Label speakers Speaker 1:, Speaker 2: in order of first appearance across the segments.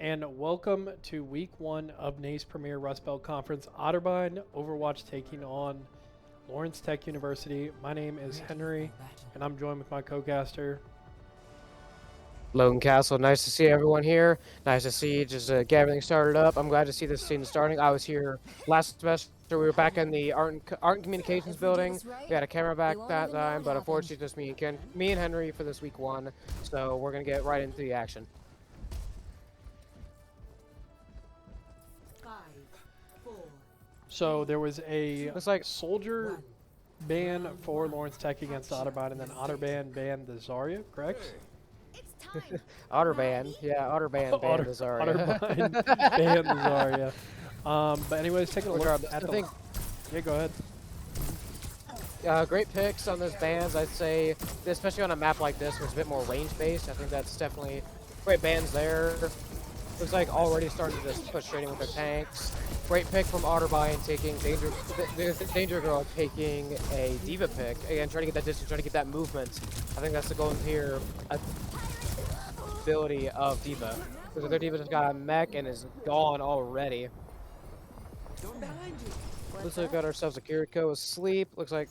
Speaker 1: and welcome to week 1 of NACE Premier Rust Belt Conference. Otterbein, Overwatch taking on Lawerence Tech University. My name is Henry, and I'm joined with my co-caster.
Speaker 2: Lone Castle, nice to see everyone here. Nice to see just get everything started up. I'm glad to see this season starting. I was here last semester. We were back in the art and communications building. We had a camera back that time, but unfortunately, just me and Henry for this week 1. So we're gonna get right into the action.
Speaker 3: 5, 4.
Speaker 1: So there was a
Speaker 2: Looks like
Speaker 1: soldier ban for Lawerence Tech against Otterbein, and then Otterbein banned the Zarya, correct?
Speaker 2: Otterban, yeah, Otterban banned the Zarya.
Speaker 1: Otterbein banned the Zarya. But anyways, taking a look at the... Yeah, go ahead.
Speaker 2: Great picks on those bans, I'd say, especially on a map like this, where it's a bit more range-based. I think that's definitely great bans there. Looks like already starting to just push trading with their tanks. Great pick from Otterbein taking Danger Girl taking a Diva pick. Again, trying to get that distance, trying to get that movement. I think that's the goal here. Ability of Diva. Because their Diva just got a mech and is gone already. Looks like we got ourselves a Kiriko asleep. Looks like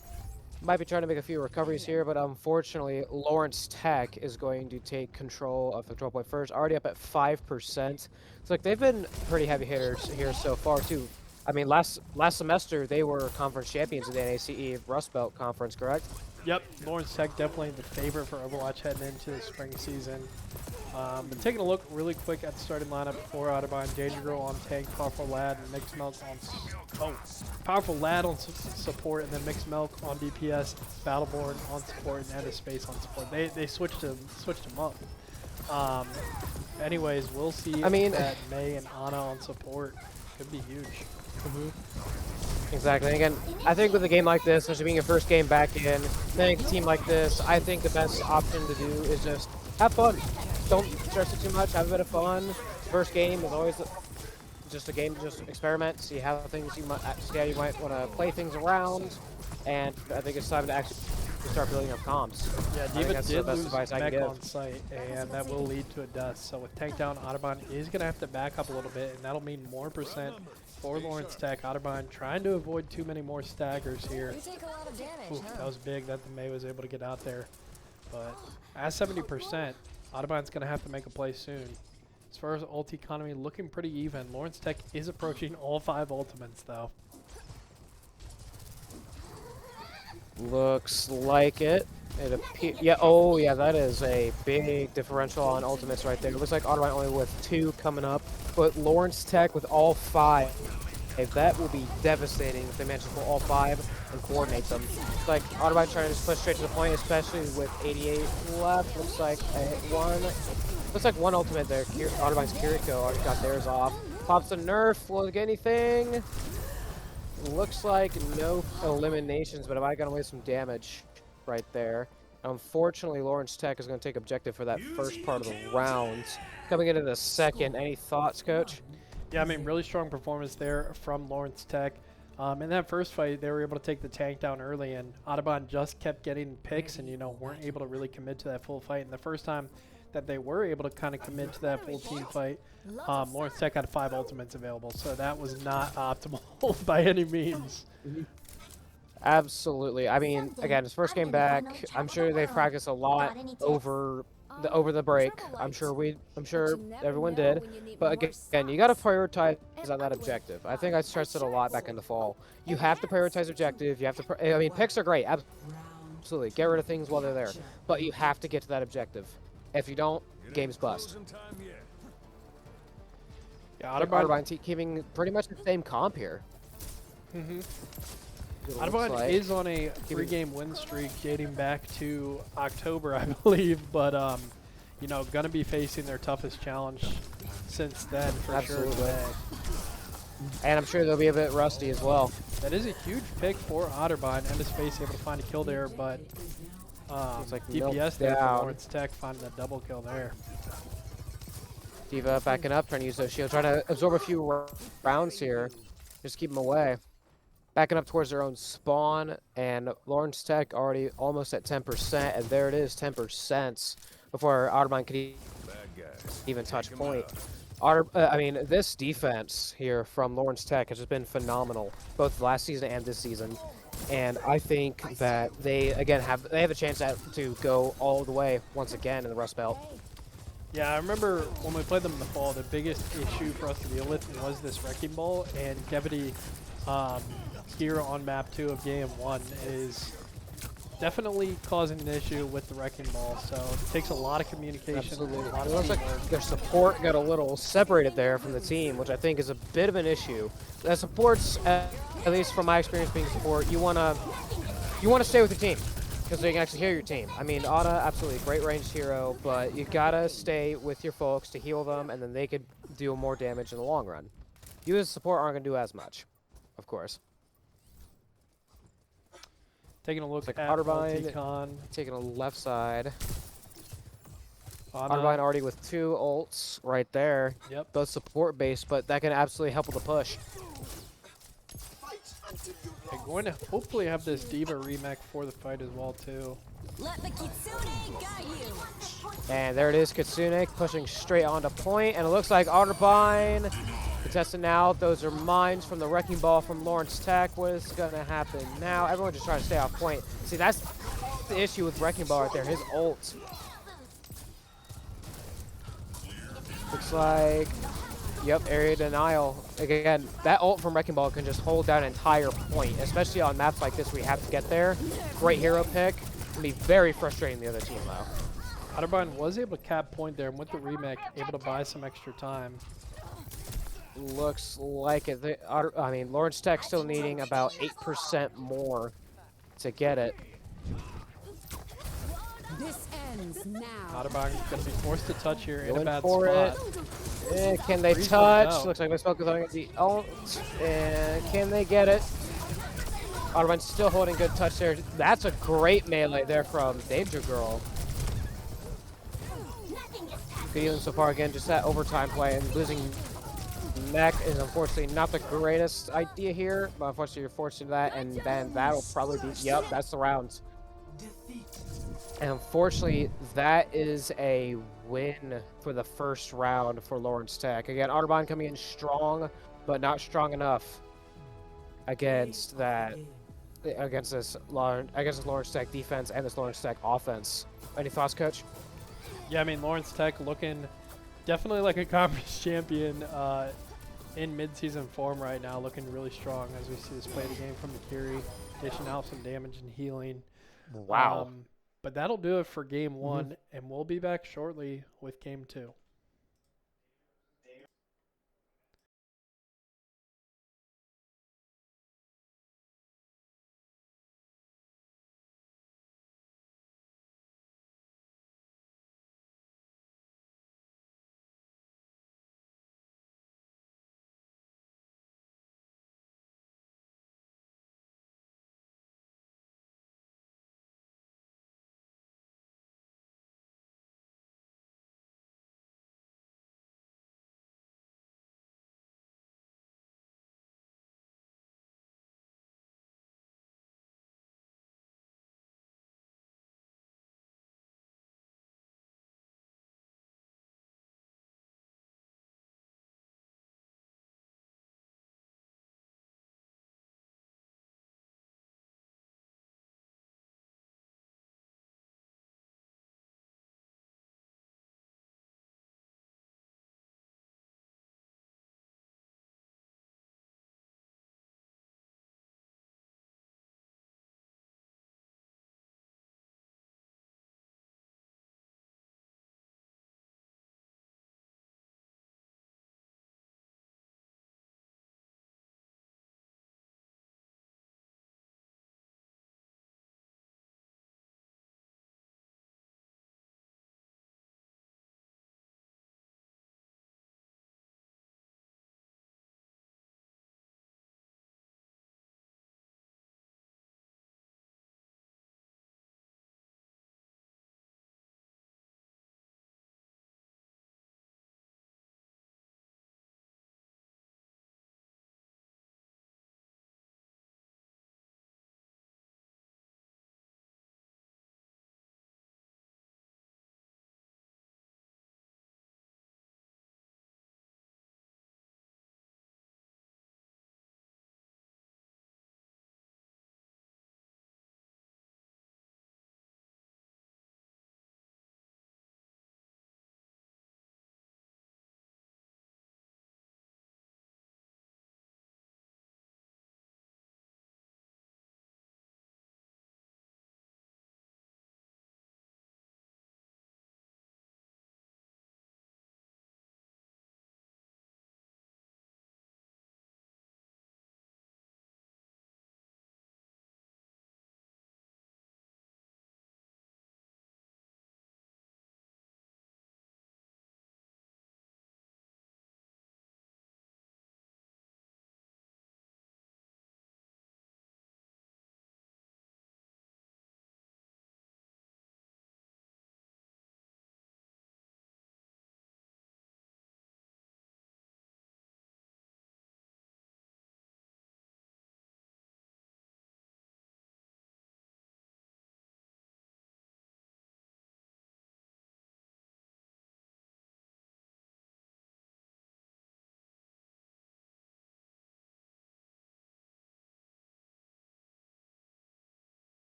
Speaker 2: might be trying to make a few recoveries here, but unfortunately, Lawerence Tech is going to take control of the control point first. Already up at 5%. It's like they've been pretty heavy hitters here so far too. I mean, last semester they were conference champions of the NACE Rust Belt Conference, correct?
Speaker 1: Yep, Lawerence Tech definitely the favorite for Overwatch heading into the spring season. But taking a look really quick at the starting lineup for Otterbein: Danger Girl on tank, Powerful Lad, and Mixed Milk on Powerful Lad on support, and then Mixed Milk on DPS, Battleborn on support, and End of Space on support. They switched them up. Anyways, we'll see. That May and Ana on support could be huge.
Speaker 2: Exactly. And again, I think with a game like this, especially being your first game back in, playing a team like this, I think the best option to do is just have fun. Don't stress it too much. Have a bit of fun. First game is always just a game to just experiment, see how you might want to play things around, and I think it's time to actually start building up comms.
Speaker 1: Yeah, Diva did lose mech on site, and that will lead to a death. So with tank down, Otterbein is going to have to back up a little bit, and that'll mean more percent for Lawerence Tech. Otterbein trying to avoid too many more staggers here. Ooh, that was big that the May was able to get out there. But at 70%, Otterbein's going to have to make a play soon. As far as ult economy, looking pretty even. Lawerence Tech is approaching all 5 ultimates, though.
Speaker 2: Looks like it. Yeah, oh yeah, that is a big differential on ultimates right there. It looks like Otterbein only with 2 coming up, but Lawerence Tech with all 5. That will be devastating if they manage to pull all 5 and coordinate them. It's like Otterbein trying to just push straight to the point, especially with 88 left. Looks like one ultimate there. Otterbein's Kiriko already got theirs off. Pops a nerf. Will it get anything? Looks like no eliminations, but am I gonna waste some damage right there? Unfortunately, Lawerence Tech is going to take objective for that first part of the round. Coming into the second, any thoughts, Coach?
Speaker 1: Yeah, I mean, really strong performance there from Lawerence Tech. In that first fight, they were able to take the tank down early, and Otterbein just kept getting picks and, weren't able to really commit to that full fight. And the first time that they were able to kind of commit to that full team fight, Lawerence Tech had 5 ultimates available, so that was not optimal by any means.
Speaker 2: Absolutely. I mean, again, his first game back, I'm sure they practiced a lot over the break. I'm sure everyone did. But again, you got to prioritize on that objective. I think I stressed it a lot back in the fall. You have to prioritize objective. You have to. I mean, picks are great. Absolutely, get rid of things while they're there. But you have to get to that objective. If you don't, game's bust.
Speaker 1: Yeah,
Speaker 2: Otterbein keeping pretty much the same comp here.
Speaker 1: Otterbein is on a 3-game win streak dating back to October, I believe, but gonna be facing their toughest challenge since then for sure today.
Speaker 2: And I'm sure they'll be a bit rusty as well.
Speaker 1: That is a huge pick for Otterbein. End of Space able to find a kill there, but
Speaker 2: it's like
Speaker 1: DPS there for Lawerence Tech finding a double kill there.
Speaker 2: Diva backing up, trying to use those shields, trying to absorb a few rounds here. Just keep them away. Backing up towards their own spawn, and Lawerence Tech already almost at 10%, and there it is, 10% before Otterbein could even touch point. I mean, this defense here from Lawrence Tech has just been phenomenal, both last season and this season. And I think that they again have a chance to go all the way once again in the Rust Belt.
Speaker 1: Yeah, I remember when we played them in the fall, the biggest issue for us to deal with was this Wrecking Ball, and Gevity here on map 2 of game 1 is definitely causing an issue with the Wrecking Ball, so it takes a lot of communication.
Speaker 2: Absolutely.
Speaker 1: A lot
Speaker 2: It
Speaker 1: of
Speaker 2: looks like
Speaker 1: teamwork.
Speaker 2: their support got a little separated there from the team, which I think is a bit of an issue. The supports, at least from my experience being support, you wanna stay with your team because they can actually heal your team. I mean, Ana, absolutely great ranged hero, but you gotta stay with your folks to heal them, and then they could do more damage in the long run. You as a support aren't gonna do as much, of course.
Speaker 1: Taking a look
Speaker 2: Like
Speaker 1: at
Speaker 2: Otterbein
Speaker 1: Multicon.
Speaker 2: taking a left side.
Speaker 1: Ana,
Speaker 2: Otterbein already with 2 ults right there.
Speaker 1: Yep.
Speaker 2: Both support based, but that can absolutely help with the push.
Speaker 1: They're going to hopefully have this Diva remake for the fight as well too.
Speaker 4: Let the Kitsune guide you.
Speaker 2: And there it is, Kitsune pushing straight onto point, and it looks like Otterbein contesting now. Those are mines from the Wrecking Ball from Lawrence Tech. What is going to happen now? Everyone's just trying to stay off point. See, that's the issue with Wrecking Ball right there, his ult. Looks like, yep, area denial. Again, that ult from Wrecking Ball can just hold down an entire point, especially on maps like this where you have to get there. Great hero pick. Can be very frustrating the other team though.
Speaker 1: Otterbein was able to cap point there, and with the remake, able to buy some extra time.
Speaker 2: Looks like it. I mean, Lawrence Tech still needing about 8% more to get it.
Speaker 3: This ends now.
Speaker 1: Otterbein going to be forced to touch here in a
Speaker 2: Going
Speaker 1: bad
Speaker 2: for
Speaker 1: spot.
Speaker 2: Can they
Speaker 1: Freeze
Speaker 2: touch?
Speaker 1: goes out.
Speaker 2: Looks like they spoke with the ult. And can they get it? Otterbein still holding good touch there. That's a great melee there from Danger Girl. Good even so far. Again, just that overtime play, and losing mech is unfortunately not the greatest idea here, but unfortunately you're forced into that, and then that'll probably be, yep, that's the round. And unfortunately, that is a win for the first round for Lawrence Tech. Again, Otterbein coming in strong, but not strong enough against this Lawrence Tech defense and this Lawrence Tech offense. Any thoughts, Coach?
Speaker 1: Yeah, I mean, Lawrence Tech looking definitely like a conference champion in mid-season form right now, looking really strong as we see this play the game from the Kiri, dishing out some damage and healing.
Speaker 2: Wow.
Speaker 1: But that'll do it for game 1, and we'll be back shortly with game 2.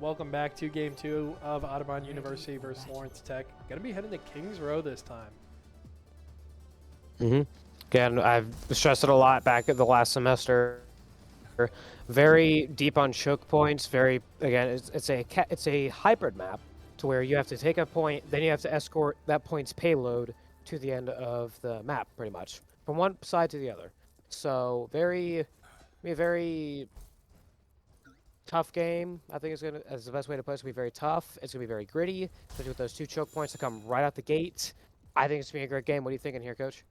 Speaker 1: welcome back to Game 2 of Audubon University versus Lawerence Tech. Gonna be heading to Kings Row this time.
Speaker 2: Again, I've stressed it a lot back at the last semester. Very deep on choke points. Very, again, it's a hybrid map to where you have to take a point, then you have to escort that point's payload to the end of the map, pretty much, from one side to the other. So very tough game. I think it's as the best way to put it. It's gonna be very tough. It's gonna be very gritty, especially with those 2 choke points that come right out the gate. I think it's gonna be a great game. What are you thinking here, Coach?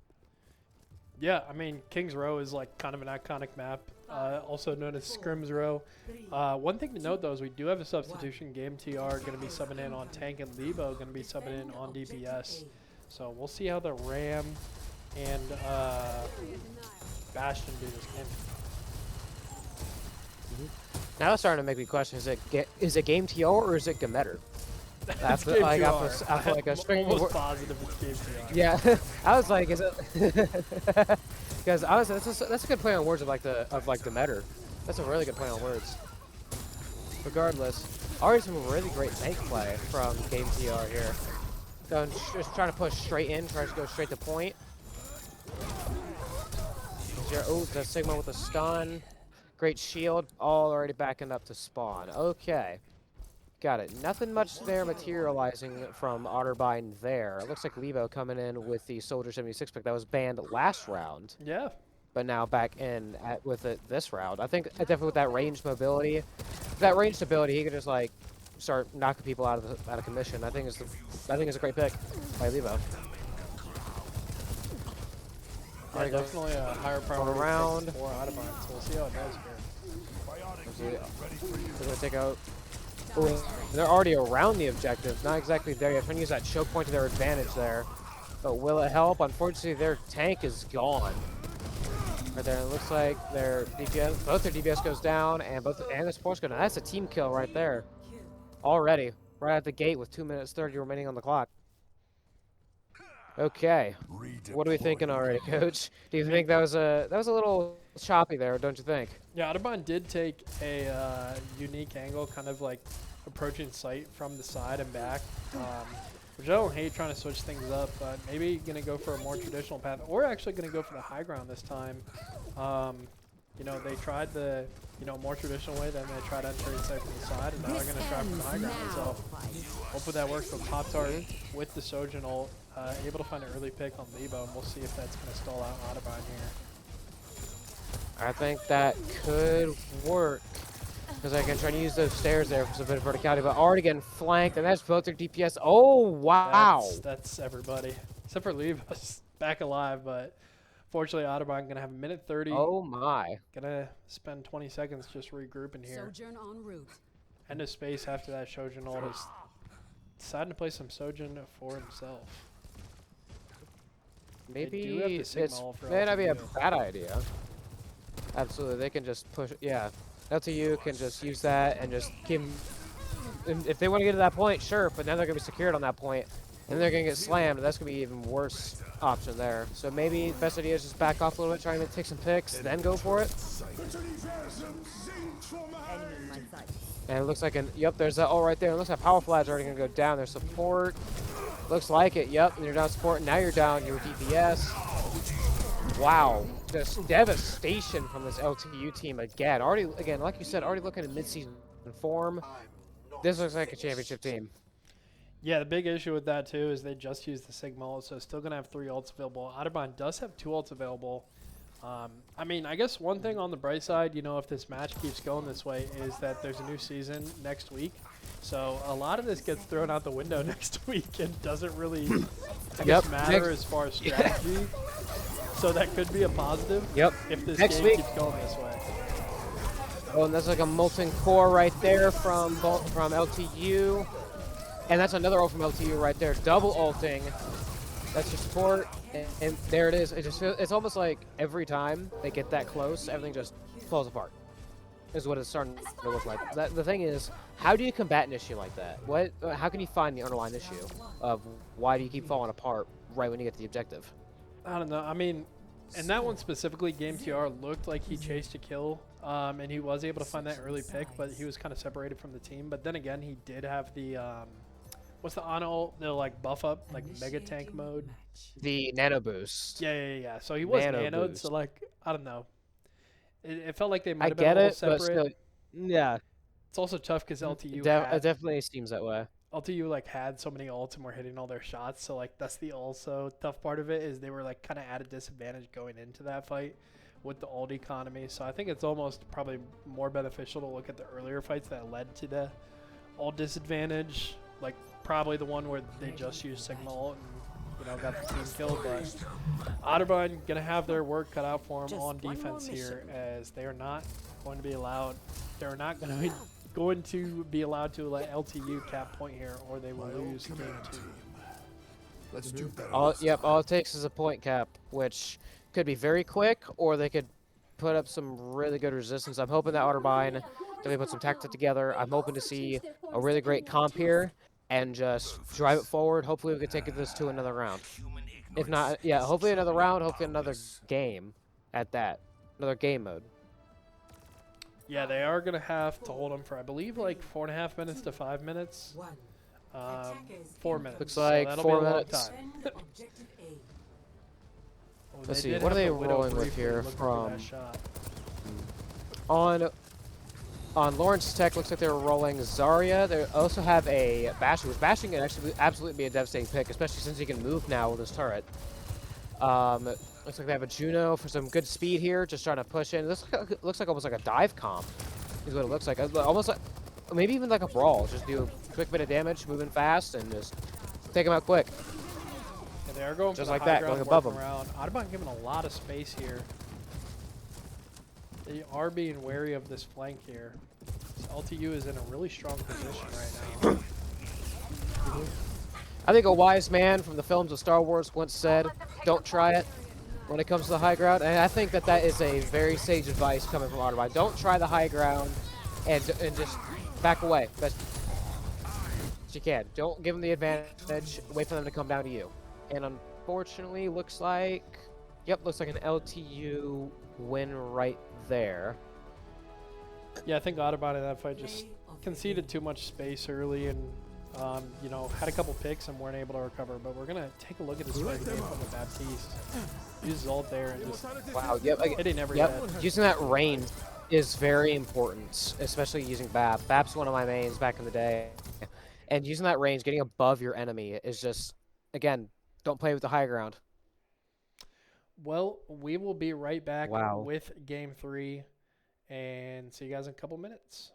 Speaker 1: Yeah, I mean, Kings Row is like kind of an iconic map, also known as Scrims Row. One thing to note, though, is we do have a substitution. Game TR going to be subbing in on Tank, and Lebo going to be subbing in on DPS. So we'll see how the Ram and Bastion do this game.
Speaker 2: Now it's starting to make me question: is it Game TR or is it Gametter?
Speaker 1: That's
Speaker 2: Game
Speaker 1: like
Speaker 2: TR.
Speaker 1: after like a string almost positive it's Game TR.
Speaker 2: Yeah, I was like, is it? Because that's a good play on words of the meta. That's a really good play on words. Regardless, already some really great tank play from Game TR here. Just trying to push straight in, trying to go straight to point. Oh, the Sigma with the stun. Great shield, all already backing up to spawn. Okay. Got it. Nothing much there materializing from Otterbein there. It looks like Lebo coming in with the Soldier 76 pick that was banned last round.
Speaker 1: Yeah.
Speaker 2: But now back in with it this round. I think definitely with that ranged mobility, that ranged ability, he could just like start knocking people out of commission. I think it's a great pick by Lebo.
Speaker 1: Yeah, definitely a higher priority
Speaker 2: around
Speaker 1: for Audubon, so we'll see how it does here.
Speaker 2: They're gonna take out. Oh, they're already around the objective. Not exactly there yet. Trying to use that choke point to their advantage there. But will it help? Unfortunately, their tank is gone. Right there. It looks like their DPS, both their DPS goes down, and their supports go down. That's a team kill right there. Already, right at the gate with 2 minutes 30 remaining on the clock. Okay, what are we thinking already, Coach? Do you think that was a little choppy there, don't you think?
Speaker 1: Yeah, Audubon did take a unique angle, kind of like approaching site from the side and back, which I don't hate trying to switch things up, but maybe going to go for a more traditional path, or actually going to go for the high ground this time. You know, they tried the more traditional way, then they tried entering site from the side, and now they're going to try from the high ground. So hopefully that works. But Pop-Tart with the Sojourn ult, able to find an early pick on Lebo, and we'll see if that's going to stall out Audubon here.
Speaker 2: I think that could work. Because I can try to use those stairs there for some bit of verticality, but already getting flanked, and that's both their DPS. Oh, wow.
Speaker 1: That's everybody. Except for Levo's back alive, but fortunately Audubon going to have a minute 30.
Speaker 2: Oh, my.
Speaker 1: Going to spend 20 seconds just regrouping here.
Speaker 3: Sojourn en route.
Speaker 1: End of space after that Sojourn ult is deciding to play some Sojourn for himself.
Speaker 2: Maybe
Speaker 1: it
Speaker 2: may not be a bad idea. Absolutely, they can just push. Yeah, LTU can just use that and just keep. If they want to get to that point, sure, but now they're gonna be secured on that point, and they're gonna get slammed. And that's gonna be even worse option there. So maybe the best idea is just back off a little bit, trying to take some picks, then go for it. And it looks like yep, there's that ult right there. It looks like Power Flad's already gonna go down. Their support. Looks like it, yep, and you're down support, and now you're down your DPS. Wow, just devastation from this LTU team again. Again, like you said, already looking at mid-season form. This looks like a championship team.
Speaker 1: Yeah, the big issue with that, too, is they just used the Sigma ult, so still going to have 3 ults available. Audubon does have 2 ults available. I mean, I guess one thing on the bright side, you know, if this match keeps going this way, is that there's a new season next week. So a lot of this gets thrown out the window next week and doesn't really matter as far as strategy. So that could be a positive if this game keeps going this way.
Speaker 2: Oh, and that's like a molten core right there from LTU. And that's another ult from LTU right there. Double ulting. That's your support. And there it is. It's almost like every time they get that close, everything just falls apart. Is what it's starting to look like. The thing is, how do you combat an issue like that? How can you find the underlying issue of why do you keep falling apart right when you get to the objective?
Speaker 1: I don't know. I mean, in that one specifically, Game TR looked like he chased a kill And he was able to find that early pick, but he was kind of separated from the team. But then again, he did have the what's the on ult? The like buff up, like mega tank mode.
Speaker 2: The nano boost.
Speaker 1: Yeah. So he was
Speaker 2: Nano
Speaker 1: nanoed. So
Speaker 2: boost.
Speaker 1: like I don't know. It felt like they might
Speaker 2: I
Speaker 1: have been a
Speaker 2: get
Speaker 1: little
Speaker 2: it, but
Speaker 1: separate.
Speaker 2: still, yeah,
Speaker 1: It's also tough because
Speaker 2: it,
Speaker 1: LTU
Speaker 2: it
Speaker 1: had
Speaker 2: definitely seems that way.
Speaker 1: LTU like had so many ults and were hitting all their shots. So like that's the also tough part of it is they were like kind of at a disadvantage going into that fight with the ult economy. So I think it's almost probably more beneficial to look at the earlier fights that led to the ult disadvantage. Like probably the one where they just used Sigma ult and got the team killed. But Otterburn gonna have their work cut out for them
Speaker 4: Just
Speaker 1: on
Speaker 4: one more
Speaker 1: defense here,
Speaker 4: mission.
Speaker 1: as they are not going to be allowed. They're not going to be allowed to let LTU cap point here, or they will lose game 2.
Speaker 5: Let's do better.
Speaker 2: All it takes is a point cap, which could be very quick, or they could put up some really good resistance. I'm hoping that Otterbein, they put some tactic together. I'm hoping to see a really great comp here and just drive it forward. Hopefully we can take this to another round. If not, yeah, hopefully another round, hopefully another game at that. Another game mode.
Speaker 1: Yeah, they are going to have to hold them for, I believe, like 4.5 minutes to 5 minutes. 4 minutes.
Speaker 2: Looks
Speaker 1: so
Speaker 2: like
Speaker 1: that'll
Speaker 2: 4
Speaker 1: be a
Speaker 2: minutes.
Speaker 1: long time. Oh,
Speaker 2: Let's
Speaker 1: they
Speaker 2: see,
Speaker 1: did
Speaker 2: what are
Speaker 1: have
Speaker 2: they
Speaker 1: the Widow
Speaker 2: rolling with
Speaker 1: briefly
Speaker 2: here
Speaker 1: looking for
Speaker 2: from-
Speaker 1: that shot.
Speaker 2: On Lawerence Tech, looks like they were rolling Zarya. They also have a Bastion, which Bastion can actually absolutely be a devastating pick, especially since he can move now with his turret. Looks like they have a Juno for some good speed here, just trying to push in. This looks like almost like a dive comp, is what it looks like. Almost like, maybe even like a brawl. Just do a quick bit of damage, moving fast, and just take him out quick.
Speaker 1: Yeah, they are going
Speaker 2: Just
Speaker 1: for the
Speaker 2: like
Speaker 1: high
Speaker 2: that,
Speaker 1: ground,
Speaker 2: going above
Speaker 1: working
Speaker 2: them.
Speaker 1: around. Audubon giving a lot of space here. They are being wary of this flank here. LTU is in a really strong position right now.
Speaker 2: I think a wise man from the films of Star Wars once said, "Don't try it when it comes to the high ground." And I think that that is a very sage advice coming from Otterbein. Don't try the high ground and just back away best you can. Don't give them the advantage. Wait for them to come down to you. And unfortunately, looks like an LTU win right there.
Speaker 1: Yeah, I think Audubon in that fight just conceded too much space early and, had a couple picks and weren't able to recover. But we're going to take a look at this fight game from the Baptiste. Uses ult there and just
Speaker 2: Wow.
Speaker 1: hitting every head.
Speaker 2: Using that range is very important, especially using BAP. BAP's one of my mains back in the day. And using that range, getting above your enemy is just, again, don't play with the high ground.
Speaker 1: Well, we will be right back
Speaker 2: Wow.
Speaker 1: with game 3 and see you guys in a couple minutes.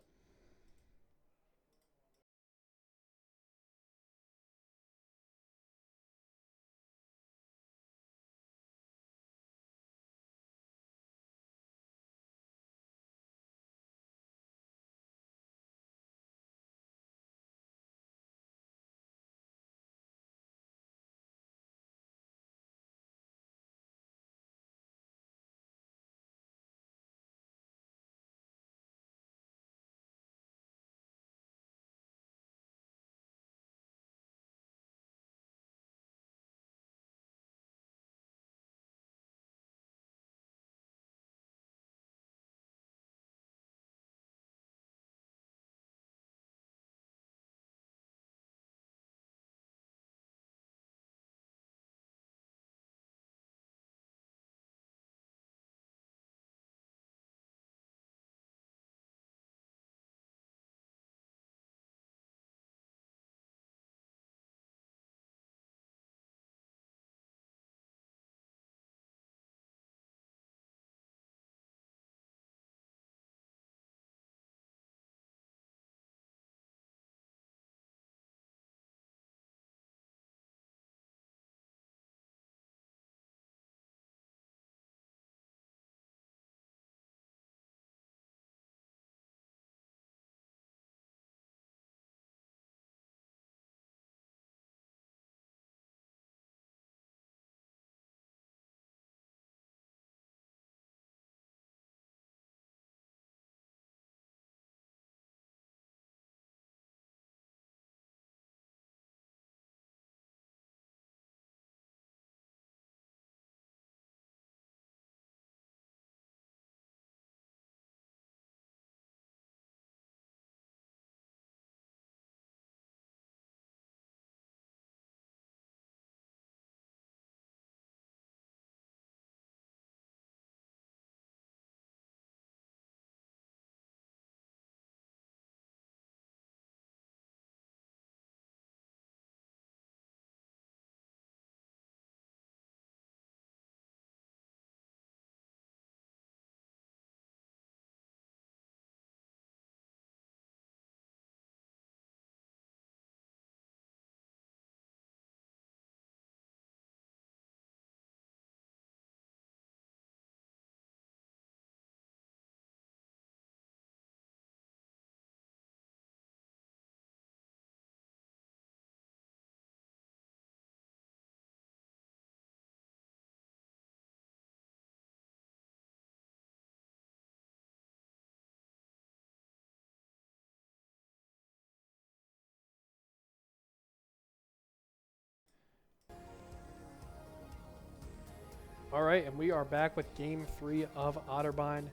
Speaker 1: All right, and we are back with Game 3 of Otterbein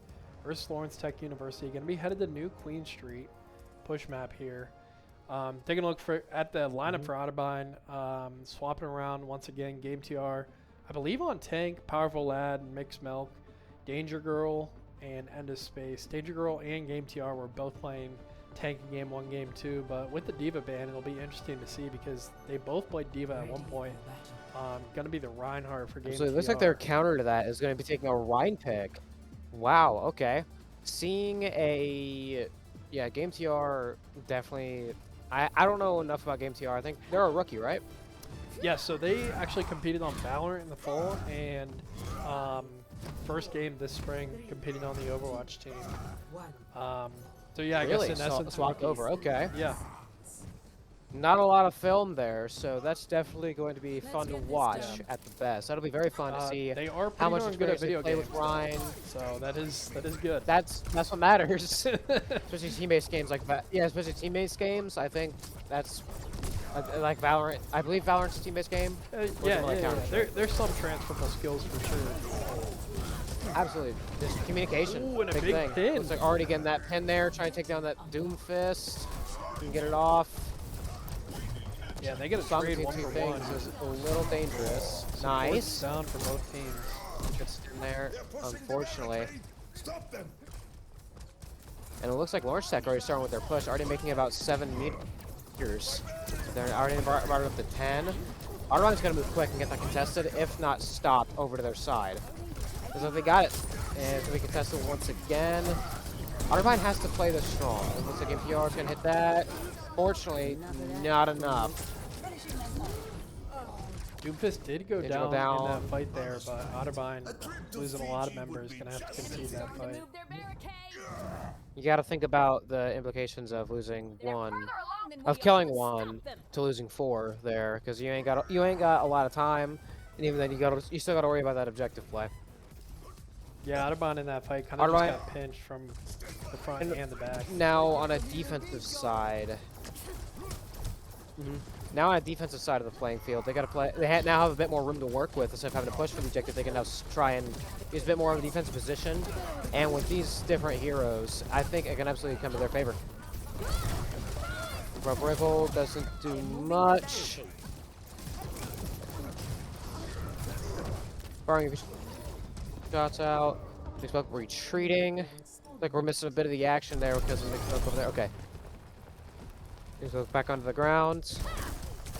Speaker 1: versus Lawerence Tech University. Going to be headed to New Queen Street. Push map here. Taking a look at the lineup for Otterbein. Swapping around once again. Game TR, I believe on tank, Powerful Lad, Mixed Milk, Danger Girl, and End of Space. Danger Girl and Game TR were both playing tank in Game 1, Game 2, but with the Diva ban, it'll be interesting to see because they both played Diva at one point. Going to be the Reinhardt for Game
Speaker 2: So it
Speaker 1: TR.
Speaker 2: looks like their counter to that is going to be taking a Rhine pick. Wow, okay. Seeing a... Yeah, Game TR definitely... I don't know enough about Game TR. I think they're a rookie, right?
Speaker 1: Yeah, so they actually competed on Valorant in the fall, and first game this spring competing on the Overwatch team. So yeah, I
Speaker 2: Really?
Speaker 1: guess in essence,
Speaker 2: Swapped
Speaker 1: rookies.
Speaker 2: over, okay.
Speaker 1: Yeah.
Speaker 2: Not a lot of film there, so that's definitely going to be fun to watch at the best. That'll be very fun to see
Speaker 1: They are
Speaker 2: how
Speaker 1: pretty
Speaker 2: much
Speaker 1: darn
Speaker 2: experience
Speaker 1: good at
Speaker 2: they
Speaker 1: video
Speaker 2: play
Speaker 1: games,
Speaker 2: with Rhine.
Speaker 1: so that is good.
Speaker 2: That's what matters. Especially team-based games like that. Yeah, especially team-based games. I think that's like Valorant. I believe Valorant's a team-based game.
Speaker 1: Yeah. There's some transferable skills for sure.
Speaker 2: Absolutely. Just communication.
Speaker 1: Ooh, and a big
Speaker 2: thing.
Speaker 1: pin.
Speaker 2: Looks like already getting that pin there, trying to take down that Doom Fist. Can get it off.
Speaker 1: Yeah, they get a
Speaker 2: Some
Speaker 1: trade
Speaker 2: between
Speaker 1: 1
Speaker 2: two
Speaker 1: for
Speaker 2: things
Speaker 1: 1.
Speaker 2: is a little dangerous.
Speaker 1: Support's
Speaker 2: Nice.
Speaker 1: down for both teams.
Speaker 2: Gets in there, unfortunately.
Speaker 5: Stop them.
Speaker 2: And it looks like Lawerence Tech already starting with their push, already making about 7 meters. They're already brought it up to 10. Otterwein's going to move quick and get that contested, if not stopped over to their side. Because if they got it, and it's going to be contested once again. Otterwein has to play this strong. It looks like MPR is going to hit that. Fortunately, not enough.
Speaker 1: Doomfist did go
Speaker 2: Did
Speaker 1: down,
Speaker 2: go down.
Speaker 1: in that fight there, but Otterbein losing a lot of members, gonna have to concede that fight.
Speaker 4: Remove their barricade.
Speaker 2: You got to think about the implications of losing
Speaker 4: They're
Speaker 2: one,
Speaker 4: further along than
Speaker 2: of
Speaker 4: we
Speaker 2: killing
Speaker 4: are.
Speaker 2: one
Speaker 4: Stop them.
Speaker 2: to losing 4 there, because you ain't got a lot of time, and even then you still got to worry about that objective play.
Speaker 1: Yeah, Otterbein in that fight kind of just
Speaker 2: Otterbein-
Speaker 1: got pinched from the front and the back.
Speaker 2: Now on a defensive side. Now on a defensive side of the playing field, they got to play. Now have a bit more room to work with instead of having to push for the objective. They can now try and use a bit more of a defensive position. And with these different heroes, I think it can absolutely come to their favor. Rope Rifle doesn't do much. Firing shots out. Mixed Milk retreating. Like we're missing a bit of the action there because of Mixed Milk over there. Okay. Mixed Milk back onto the ground.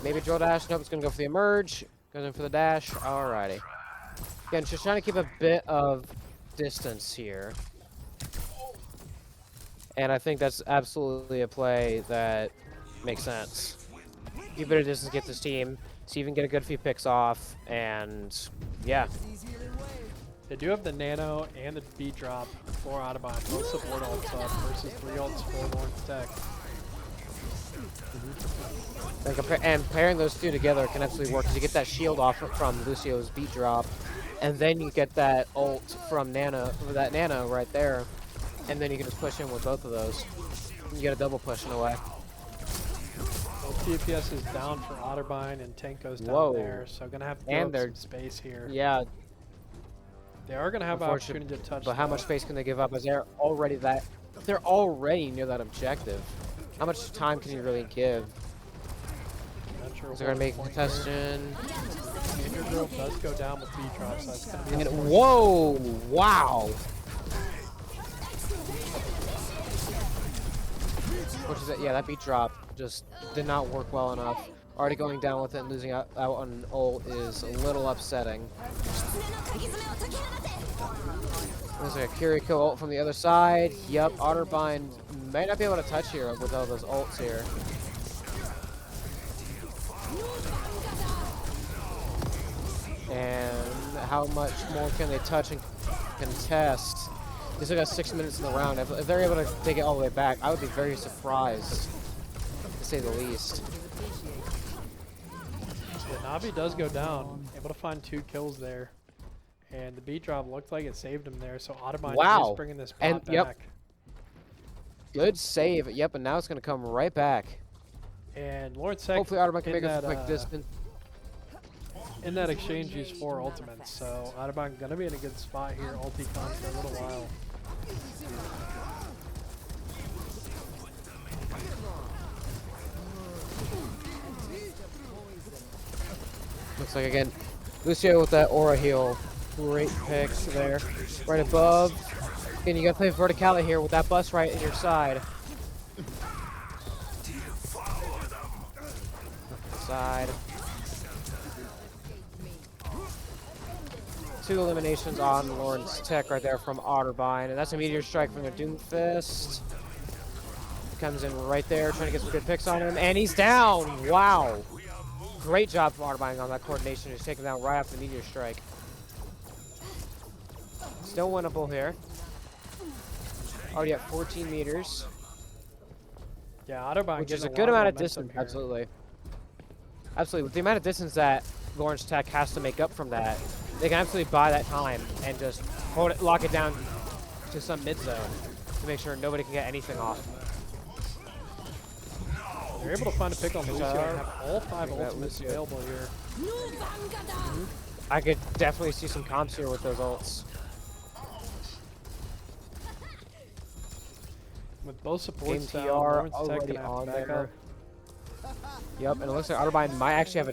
Speaker 2: Maybe drill dash. Nope, it's gonna go for the emerge. Goes in for the dash. Alrighty. Again, just trying to keep a bit of distance here. And I think that's absolutely a play that makes sense. Keep a bit of distance, get this team, see if you can get a good few picks off, and yeah.
Speaker 1: They do have the Nano and the beat drop for Otterbein, both support ults up versus 3 ults for Lawerence Tech.
Speaker 2: And pairing those two together can absolutely work because you get that shield off from Lucio's beat drop, and then you get that ult from Nano right there, and then you can just push in with both of those. You get a double push in a way.
Speaker 1: Both DPS is down for Otterbein and tank goes down
Speaker 2: Whoa.
Speaker 1: there, so gonna have to give
Speaker 2: And
Speaker 1: up
Speaker 2: they're-
Speaker 1: some space here.
Speaker 2: Yeah,
Speaker 1: They are gonna have an
Speaker 2: unfortunate,
Speaker 1: opportunity to touch.
Speaker 2: but how much space can they give up as they're already near that objective? How much time can you really give?
Speaker 1: Not sure
Speaker 2: They're gonna make a
Speaker 1: point here.
Speaker 2: contestation.
Speaker 1: Danger Girl does go down with beat drop, so it's gonna be.
Speaker 2: And whoa! Wow! Which is yeah, that beat drop just did not work well enough. Already going down with it and losing out on ult is a little upsetting. There's a Kiriko ult from the other side. Yep, Otterbein may not be able to touch here with all those ults here. And how much more can they touch and contest? They still got 6 minutes in the round. If they're able to take it all the way back, I would be very surprised, to say the least.
Speaker 1: Yeah, Navi does go down, able to find 2 kills there. And the beat drop looked like it saved him there, so Otterbein
Speaker 2: Wow.
Speaker 1: is bringing this
Speaker 2: And-
Speaker 1: pot
Speaker 2: yep.
Speaker 1: back.
Speaker 2: Good save. Yep, and now it's going to come right back.
Speaker 1: And Lawerence Tech
Speaker 2: Hopefully Otterbein can
Speaker 1: in
Speaker 2: make a
Speaker 1: that,
Speaker 2: quick distance.
Speaker 1: in that exchange, use 4 ultimates. So Audubon gonna be in a good spot here. Ulti con for a little while.
Speaker 2: Looks like again, Lucio with that aura heal. Great picks there. Right above. Again, you gotta play verticality here with that bus right in your side. Side. 2 eliminations on Lawerence Tech right there from Otterbein, and that's a meteor strike from their Doomfist. Comes in right there, trying to get some good picks on him, and he's down. Wow. Great job from Otterbein on that coordination. He's taking down right after the meteor strike. Still winnable here. Already at 14 meters.
Speaker 1: Yeah, Otterbein
Speaker 2: Which is
Speaker 1: getting
Speaker 2: a good
Speaker 1: lot
Speaker 2: amount of
Speaker 1: momentum
Speaker 2: distance,
Speaker 1: here.
Speaker 2: absolutely. Absolutely. With the amount of distance that Lawerence Tech has to make up from that, they can absolutely buy that time and just hold it, lock it down to some mid zone to make sure nobody can get anything off.
Speaker 1: They're able to find a pick on Lucio and have all 5
Speaker 2: Look at that
Speaker 1: ultimates
Speaker 2: Lucio.
Speaker 1: available here.
Speaker 2: I could definitely see some comps here with those ults.
Speaker 1: With both supports
Speaker 2: Game
Speaker 1: down,
Speaker 2: TR
Speaker 1: Lawerence Tech
Speaker 2: already
Speaker 1: gonna have
Speaker 2: on
Speaker 1: to back
Speaker 2: there.
Speaker 1: up.
Speaker 2: Yep, and it looks like Otterbein might actually have a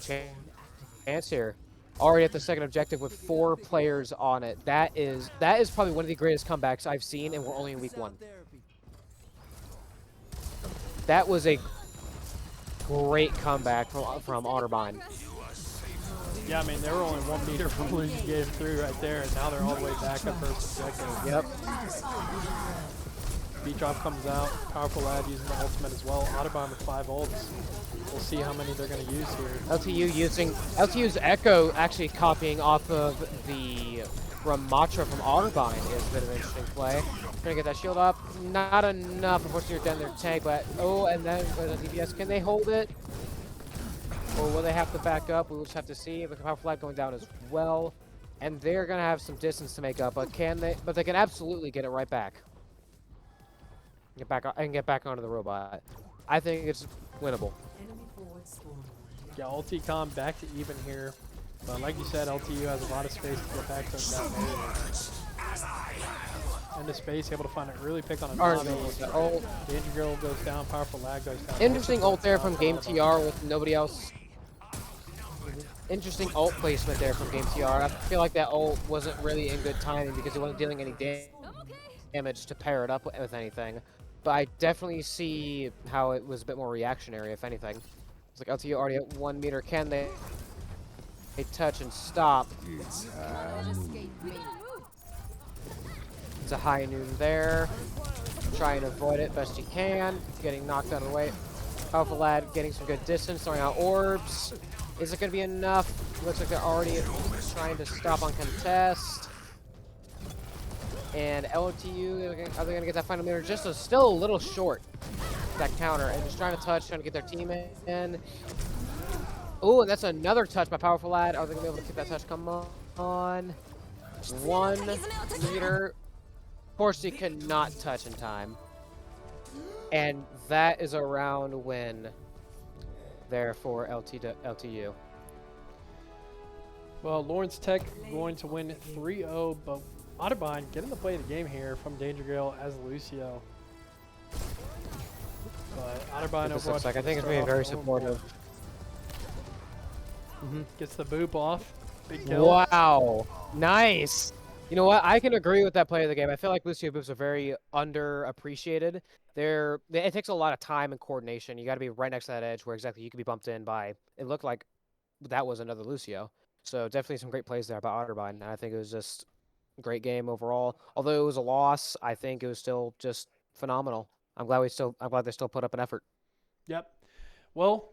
Speaker 2: chance here. Already at the second objective with 4 players on it. That is probably one of the greatest comebacks I've seen, and we're only in week 1. That was a great comeback from Otterbein.
Speaker 1: Yeah, I mean, they were only 1 meter from losing game 3 right there, and now they're all the way back at first objective.
Speaker 2: Yep.
Speaker 1: Beat drop comes out. Powerful lad using the ultimate as well. Otterbein with 5 ults. We'll see how many they're going to use here.
Speaker 2: LTU's Echo actually copying off of the Ramatra from Otterbein is a bit of an interesting play. Trying to get that shield up. Not enough. Unfortunately, you're down their tank, but and then the DPS, can they hold it? Or will they have to back up? We'll just have to see. The power flag going down as well. And they're gonna have some distance to make up, but they can absolutely get it right back. Get back onto the robot. I think it's winnable.
Speaker 1: Yeah, ulti con back to even here. But like you said, LTU has a lot of space to get back to that area. Into space, able to find it, really pick on a
Speaker 2: Oh,
Speaker 1: Danger Girl goes down, Powerful Lag goes down.
Speaker 2: interesting ult there from Game TR with nobody else. Interesting ult placement there from Game TR. I feel like that ult wasn't really in good timing because it wasn't dealing any damage to pair it up with anything. But I definitely see how it was a bit more reactionary, if anything. It's like LTU already at 1 meter. Can they touch and stop? It's a high noon there. Try and avoid it best you can. Getting knocked out of the way. Powerful lad getting some good distance, throwing out orbs. Is it going to be enough? Looks like they're already trying to stop on contest. And LTU, are they going to get that final meter? Just still a little short, that counter. And just trying to touch, trying to get their team in. Oh, and that's another touch by Powerful Lad. Are they going to be able to keep that touch? Come on. 1 meter. Of course, he cannot touch in time. And that is a round win there for LTU.
Speaker 1: Well, Lawerence Tech going to win 3-0, but Otterbein getting to play the game here from Danger Girl as Lucio. But Otterbein
Speaker 2: This
Speaker 1: Overwatch.
Speaker 2: looks like, I think it's being very supportive.
Speaker 1: Gets the boop off. Big kill.
Speaker 2: Wow. Nice. You know what? I can agree with that play of the game. I feel like Lucio boops are very underappreciated. It takes a lot of time and coordination. You got to be right next to that edge where exactly you could be bumped in by. It looked like that was another Lucio. So definitely some great plays there by Otterbein. And I think it was just a great game overall. Although it was a loss, I think it was still just phenomenal. I'm glad they still put up an effort.
Speaker 1: Yep. Well,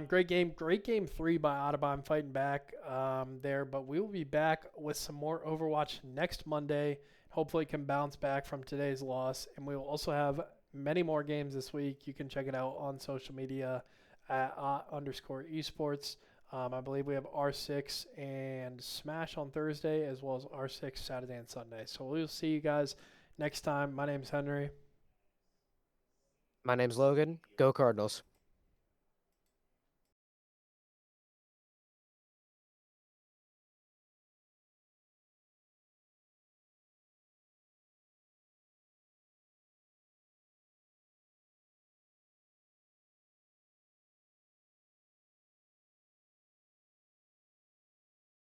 Speaker 1: great game 3 by Otterbein fighting back there, but we will be back with some more Overwatch next Monday. Hopefully it can bounce back from today's loss, and we will also have many more games this week. You can check it out on social media at _esports. I believe we have R6 and Smash on Thursday, as well as R6 Saturday and Sunday. So we'll see you guys next time. My name is Henry.
Speaker 2: My name's Logan. Go Cardinals.